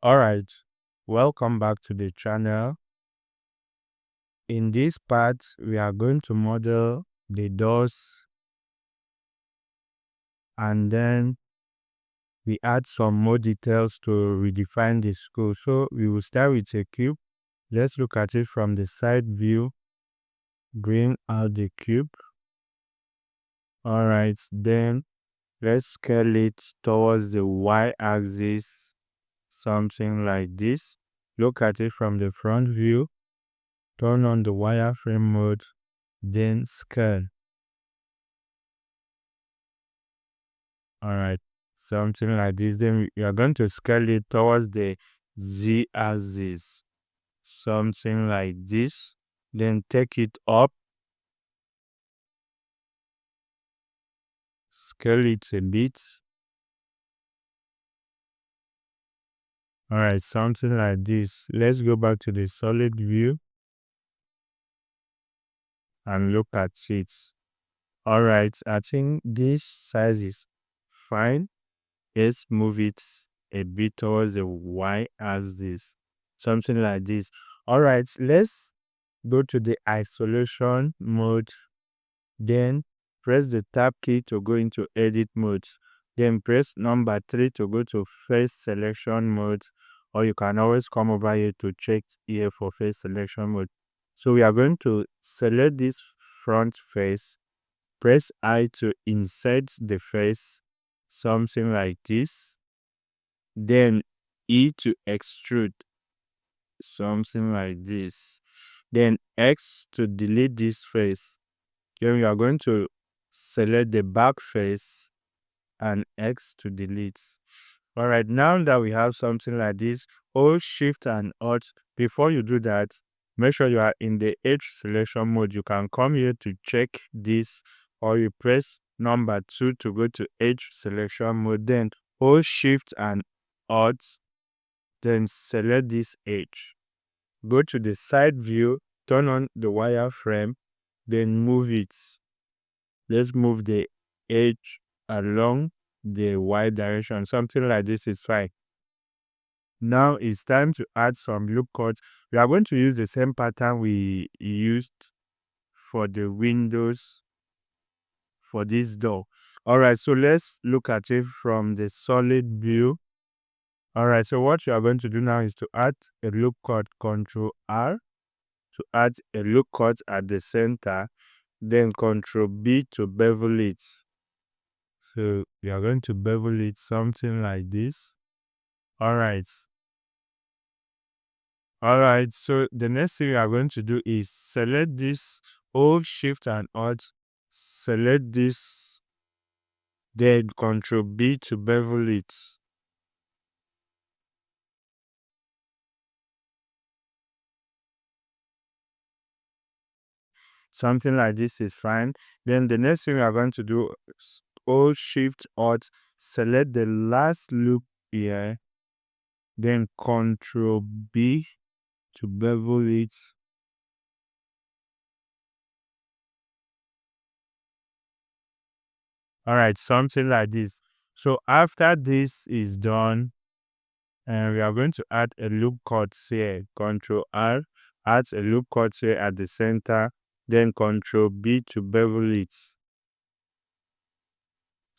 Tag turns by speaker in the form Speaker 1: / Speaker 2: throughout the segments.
Speaker 1: Alright, welcome back to the channel. In this part, we are going to model the doors and then we add some more details to redefine the school. So we will start with a cube. Let's look at it from the side view. Bring out the cube. Alright, then let's scale it towards the y-axis, something like this. Look at it from the front view. Turn on the wireframe mode, then scale. Alright, something like this. Then you are going to scale it towards the z-axis, something like this. Then take it up, scale it a bit. Alright, something like this. Let's go back to the solid view and look at it. Alright, I think this size is fine. Let's move it a bit towards the y-axis, something like this. Alright, let's go to the isolation mode. Then press the tab key to go into edit mode. Then press number 3 to go to face selection mode, or you can always come over here to check here for face selection mode. So we are going to select this front face, press I to insert the face, something like this. Then E to extrude, something like this. Then X to delete this face. Then we are going to select the back face and X to delete. Alright, now that we have something like this, hold Shift and Alt. Before you do that, make sure you are in the edge selection mode. You can come here to check this, or you press number 2 to go to edge selection mode. Then hold Shift and Alt, then select this edge. Go to the side view, turn on the wireframe, then move it. Let's move the edge along the y direction. Something like this is fine. Now it's time to add some loop cuts. We are going to use the same pattern we used for the windows for this door. Alright, so let's look at it from the solid view. Alright, so what you are going to do now is to add a loop cut, Ctrl R to add a loop cut at the center, then Ctrl B to bevel it. So we are going to bevel it something like this. Alright, so the next thing we are going to do is select this, hold Shift and Alt, select this, then Ctrl B to bevel it. Something like this is fine. Then the next thing we are going to do is hold Shift Alt, select the last loop here, then Ctrl B to bevel it. Alright, something like this. So after this is done, and we are going to add a loop cut here. Ctrl R, add a loop cut here at the center, then Ctrl B to bevel it.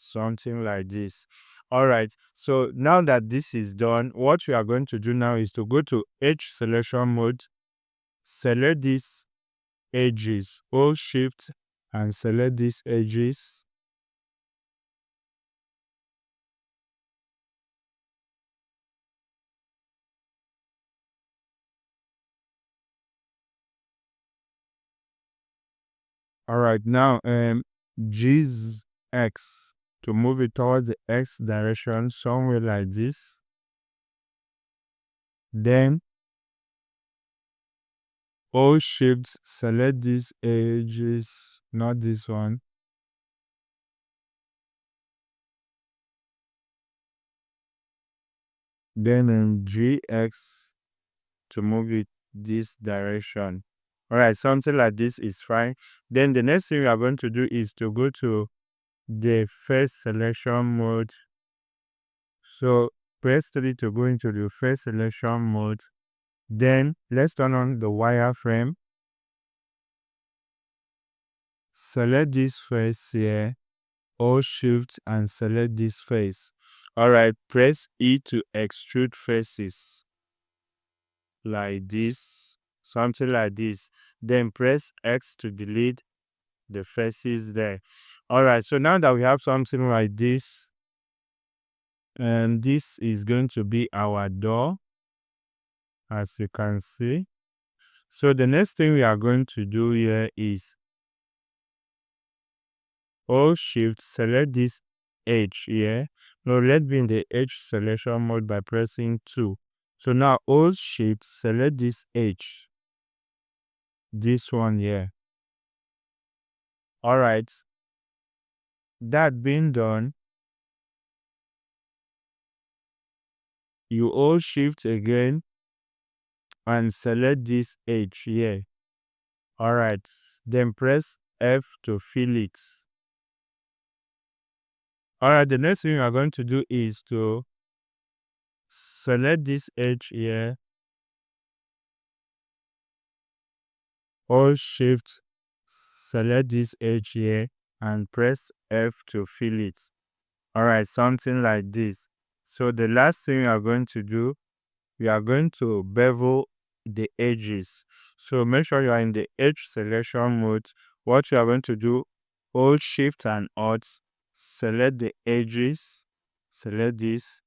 Speaker 1: Something like this. Alright, so now that this is done, what we are going to do now is to go to edge selection mode, select these edges, hold Shift and select these edges. Alright, now G's X to move it towards the X direction, somewhere like this. Then hold Shift, select these edges, not this one. Then GX to move it this direction. Alright, something like this is fine. Then the next thing we are going to do is to go to the face selection mode. So Press 3 to go into the face selection mode. Then let's turn on the wireframe. Select this face here. Hold Shift and select this face. Alright, press E to extrude faces. Like this. Something like this. Then press X to delete the faces there. Alright, so now that we have something like this, and this is going to be our door, as you can see. So the next thing we are going to do here is hold Shift, select this edge here. Now let's be in the edge selection mode by pressing 2. So now hold Shift, select this edge. This one here. Alright. That being done, you hold Shift again and select this edge here. Alright. Then press F to fill it. Alright, the next thing we are going to do is to select this edge here. Hold Shift, select this edge here and press F to fill it. Alright, something like this. So the last thing we are going to do, we are going to bevel the edges. So make sure you are in the edge selection mode. What you are going to do, hold Shift and Alt, select the edges, select this.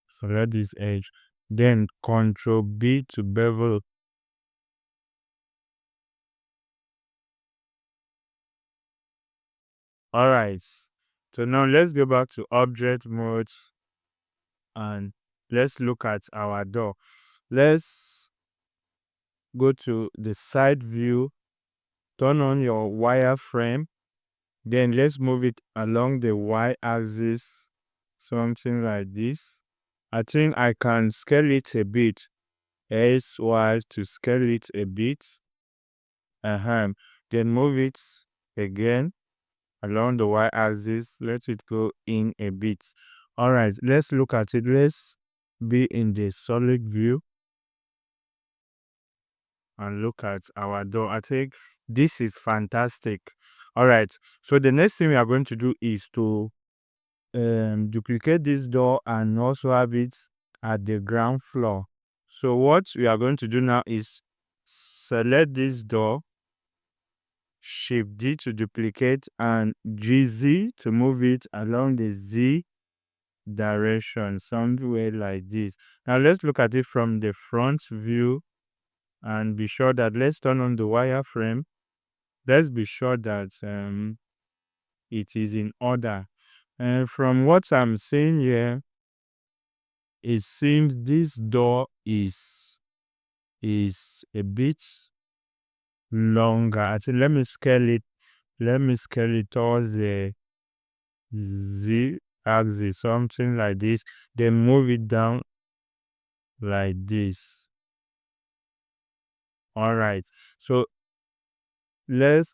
Speaker 1: Select this edge. Then Ctrl B to bevel. Alright. So now let's go back to object mode and let's look at our door. Let's go to the side view, turn on your wireframe, then let's move it along the y-axis, something like this. I think I can scale it a bit. S-Y to scale it a bit. Then move it again along the y-axis. Let it go in a bit. Alright, let's look at it. Let's be in the solid view and look at our door. I think this is fantastic. Alright, so the next thing we are going to do is to duplicate this door and also have it at the ground floor. So what we are going to do now is select this door, Shift D to duplicate, and GZ to move it along the Z direction, somewhere like this. Now let's look at it from the front view and be sure that let's turn on the wireframe. Let's be sure that it is in order. And from what I'm seeing here, it seems this door is a bit longer. I think let me scale it. Let me scale it towards the Z axis, something like this. Then move it down like this. All right. So let's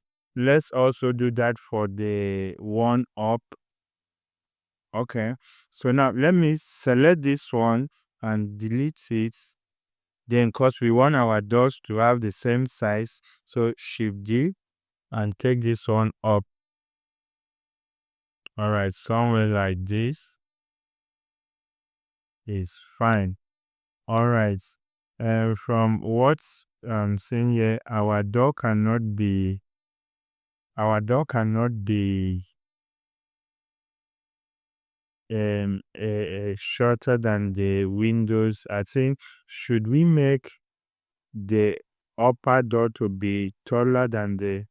Speaker 1: also do that for the one up. Okay. So now let me select this one and delete it. Then because we want our doors to have the same size, so Shift D and take this one up. All right, somewhere like this is fine. All right. From what I'm seeing here, our door cannot be shorter than the windows. I think should we make the upper door to be taller than the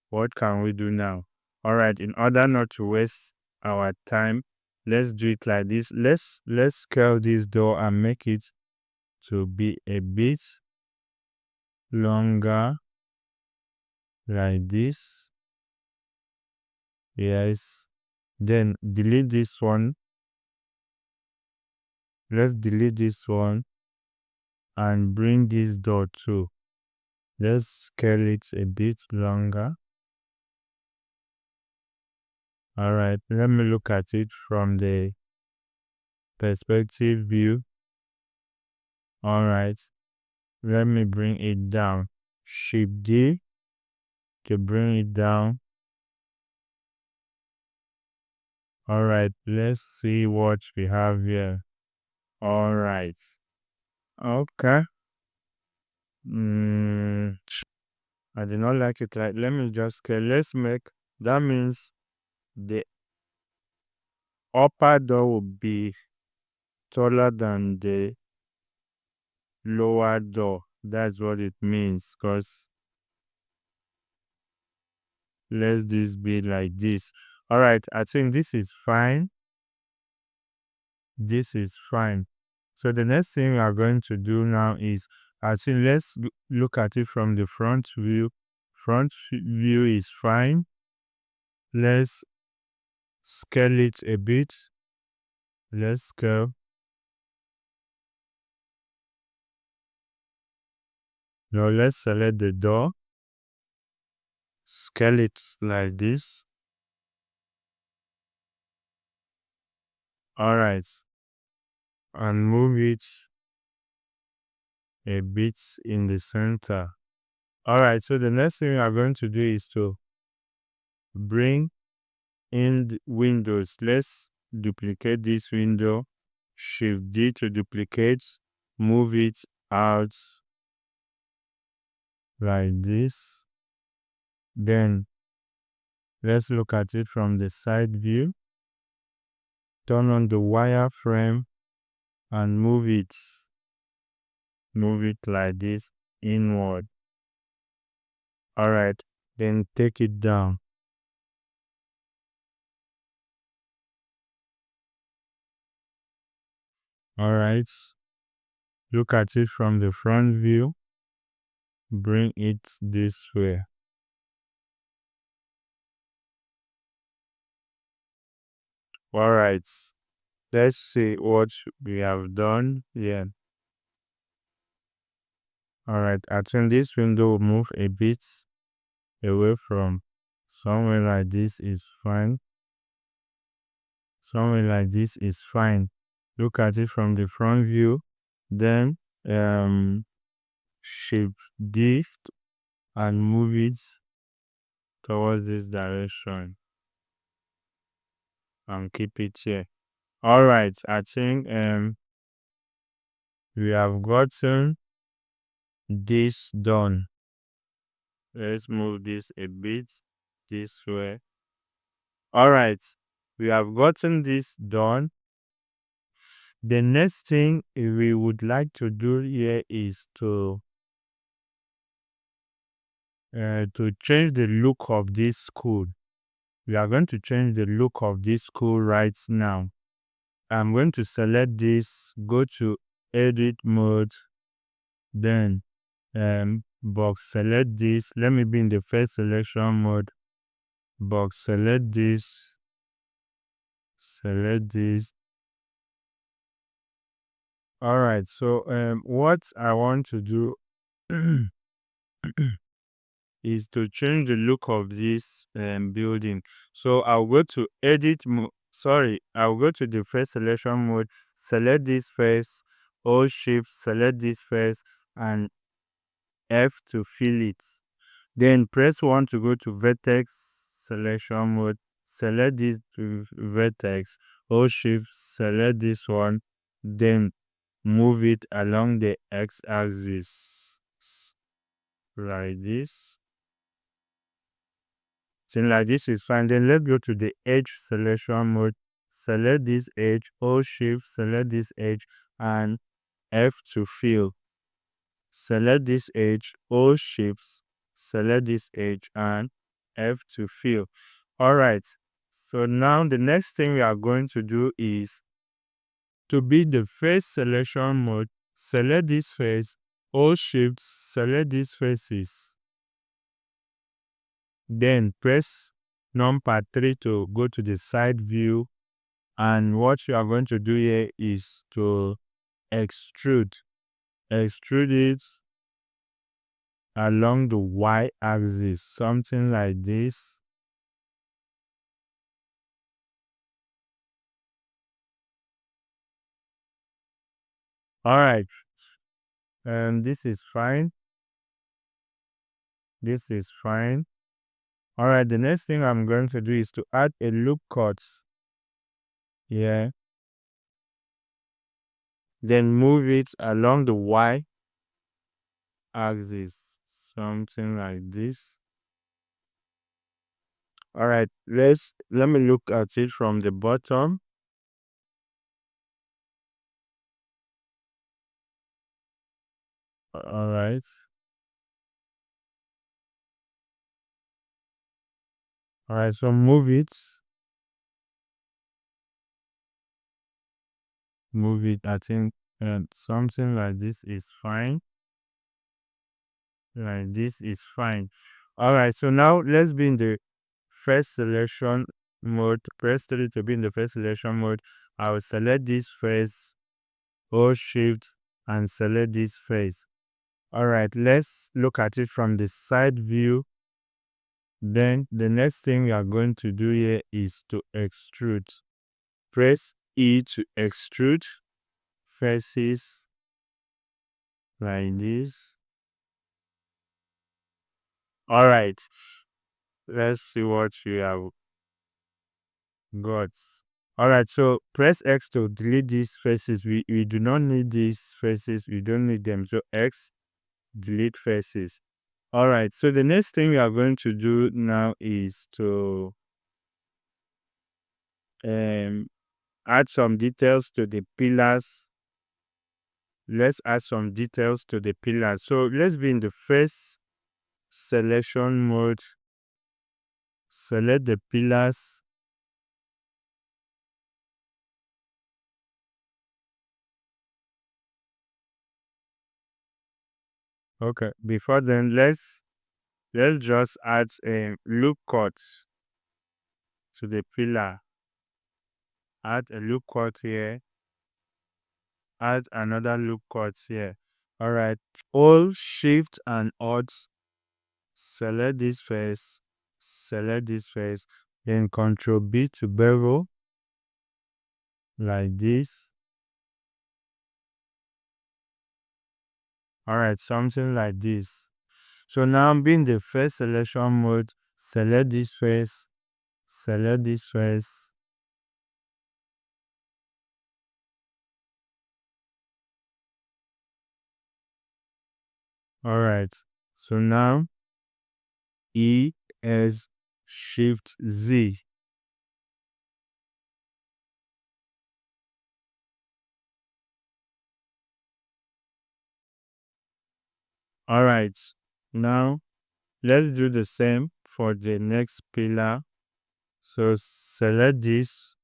Speaker 1: what can we do now? All right, in order not to waste our time, let's do it like this. Let's scale this door and make it to be a bit longer like this. Yes. Then delete this one. Let's delete this one and bring this door too. Let's scale it a bit longer. All right, let me look at it from the perspective view. All right, let me bring it down. Shift D to bring it down. All right, let's see what we have here. All right. Okay. I did not like it. Like, let me just scale. Let's make, that means the upper door will be taller than the lower door. That's what it means. Because let this be like this. All right, I think this is fine. This is fine. So the next thing we are going to do now is, I think let's look at it from the front view. Front view is fine. Let's scale it a bit. Let's scale. Now let's select the door. Scale it like this. All right. And move it a bit in the center. All right. So the next thing we are going to do is to bring in the windows. Let's duplicate this window. Shift D to duplicate. Move it out like this. Then let's look at it from the side view. Turn on the wireframe and move it. Move it like this inward. All right, then take it down. All right, look at it from the front view. Bring it this way. All right, let's see what we have done here. All right, I think this window will move a bit away from somewhere like this is fine. Somewhere like this is fine. Look at it from the front view. Then Shift D and move it towards this direction and keep it here. All right, I think we have gotten this done. Let's move this a bit this way. All right, we have gotten this done. The next thing we would like to do here is to change the look of this school. We are going to change the look of this school right now. I'm going to select this, go to edit mode, then box select this. Let me be in the first selection mode. Box select this, select this. All right, so what I want to do is to change the look of this building. So I'll go to edit I'll go to the first selection mode, select this first, Hold Shift, select this first, and F to fill it. Then press 1 to go to vertex selection mode, select this to vertex, Hold Shift, select this one, then move it along the x-axis like this. So like this is fine. Then let's go to the edge selection mode. Select this edge, Hold Shift, select this edge, and F to fill. Select this edge, Hold Shift, select this edge, and F to fill. All right. So now the next thing we are going to do is to be the first selection mode. Select this face, Hold Shift, select these faces. Then press number 3 to go to the side view. And what you are going to do here is to extrude. Extrude it along the y-axis, something like this. All right, and this is fine. This is fine. All right, the next thing I'm going to do is to add a loop cut here. Then move it along the y-axis, something like this. All right, let me look at it from the bottom. All right. All right, so move it. Move it. I think something like this is fine. Like this is fine. All right, so now let's be in the first selection mode. Press 3 to be in the first selection mode. I will select this face, hold shift, and select this face. All right, let's look at it from the side view. Then the next thing we are going to do here is to extrude. Press E to extrude faces like this. All right, let's see what you have got. All right, so press X to delete these faces. We do not need these faces. We don't need them. So X, delete faces. All right, so the next thing we are going to do now is to add some details to the pillars. Let's add some details to the pillars. So let's be in the first selection mode. Select the pillars. Okay, before then, let's just add a loop cut to the pillar. Add a loop cut here. Add another loop cut here. All right, Alt, Shift, and Alt. Select this face. Select this face. Then Control B to bevel like this. All right, something like this. So now I'm in the first selection mode. Select this face. Select this face. All right. So now E S Shift Z. All right. Now let's do the same for the next pillar. So select this.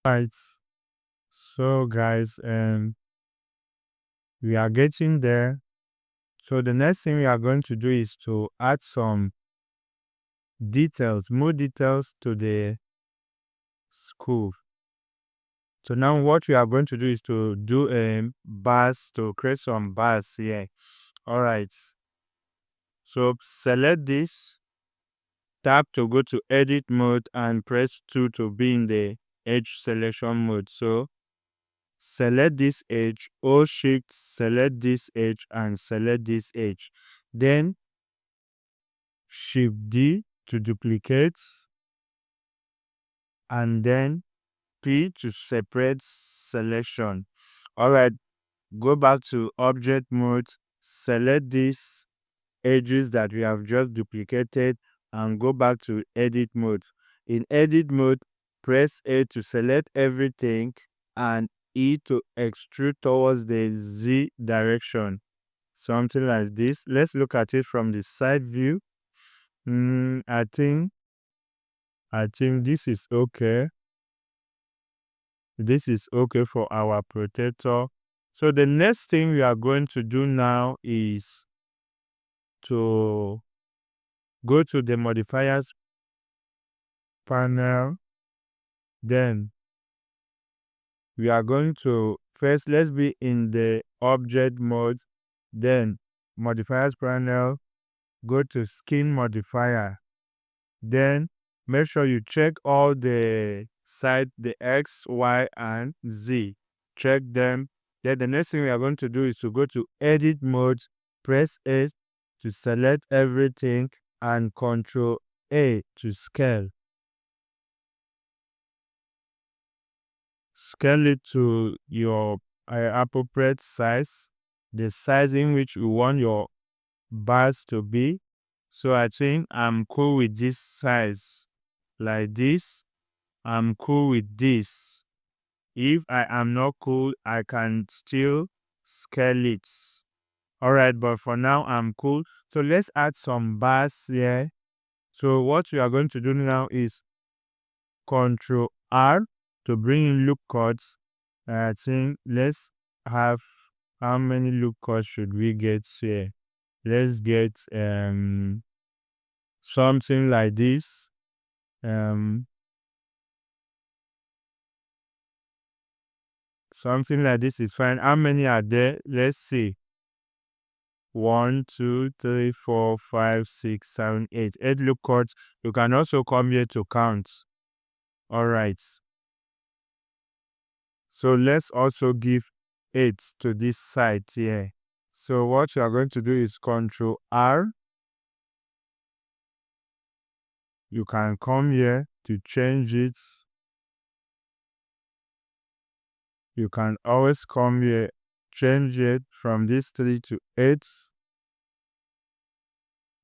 Speaker 1: Right. So guys, we are getting there. So the next thing we are going to do is to add some details, more details to the school. So now what we are going to do is to do bars, to create some bars here. All right. So select this, tap to go to edit mode, and press 2 to be in the edge selection mode. So select this edge, hold shift, select this edge, and select this edge. Then Shift D to duplicate, and then P to separate selection. All right, go back to object mode, select these edges that we have just duplicated, and go back to edit mode. In edit mode, press A to select everything and E to extrude towards the Z direction. Something like this. Let's look at it from the side view. I think this is okay. This is okay for our protector. So the next thing we are going to do now is to go to the modifiers panel. Then we are going to first, let's be in the object mode. Then modifiers panel, go to skin modifier. Then make sure you check all the side, the X, Y, and Z. Check them. Then the next thing we are going to do is to go to edit mode, press A to select everything, and Control A to scale. Scale it to your appropriate size, the size in which you want your bars to be. So I think I'm cool with this size, like this. I'm cool with this. If I am not cool, I can still scale it. Alright, but for now I'm cool. So let's add some bars here. So what we are going to do now is Control R to bring in loop cuts. I think let's have, how many loop cuts should we get here? Let's get something like this. Something like this is fine. How many are there? Let's see. 1, 2, 3, 4, 5, 6, 7, 8. 8 loop cuts. You can also come here to count. Alright. So let's also give 8 to this side here. So what you are going to do is Control R. You can come here to change it. You can always come here, change it from this 3 to 8.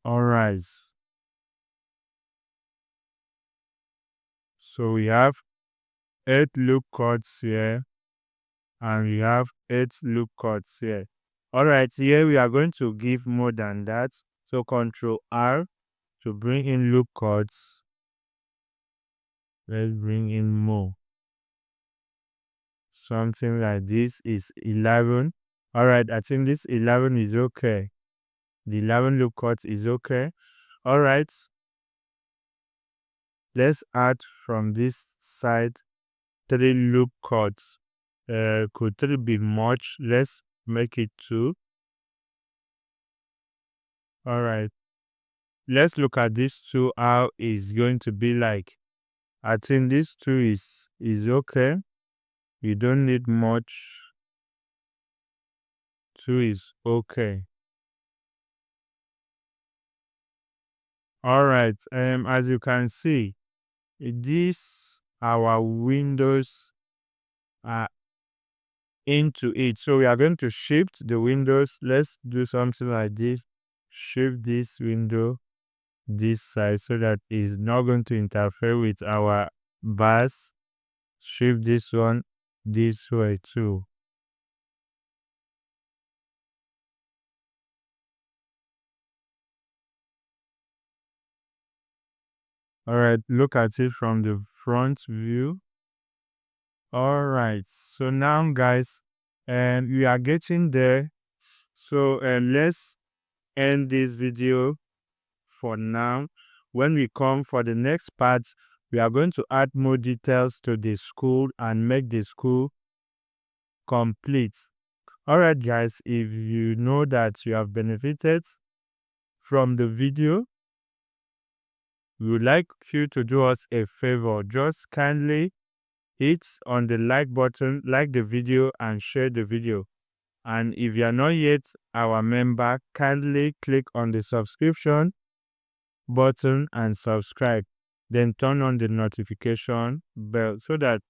Speaker 1: Alright. So we have 8 loop cuts here, and we have 8 loop cuts here. Alright, here we are going to give more than that. So Control R to bring in loop cuts. Let's bring in more. Something like this is 11. Alright, I think this 11 is okay. The 11 loop cuts is okay. Alright. Let's add from this side 3 loop cuts. Could 3 be much? Let's make it 2. Alright. Let's look at this 2, how it's going to be like. I think this 2 is okay. You don't need much. 2 is okay. Alright, as you can see, these our windows are into it. So we are going to shift the windows. Let's do something like this. Shift this window this side so that it's not going to interfere with our bars. Shift this one this way too. Alright, look at it from the front view. Alright, so now guys, we are getting there. So let's end this video for now. When we come for the next part, we are going to add more details to the school and make the school complete. Alright guys, if you know that you have benefited from the video, we would like you to do us a favor. Just kindly hit on the like button, like the video, and share the video. And if you are not yet our member, kindly click on the subscription button and subscribe. Then turn on the notification bell so that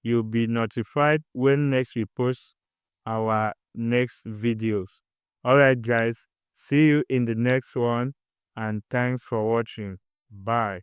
Speaker 1: you'll be notified when next we post our next videos. Alright guys, see you in the next one, and thanks for watching. Bye.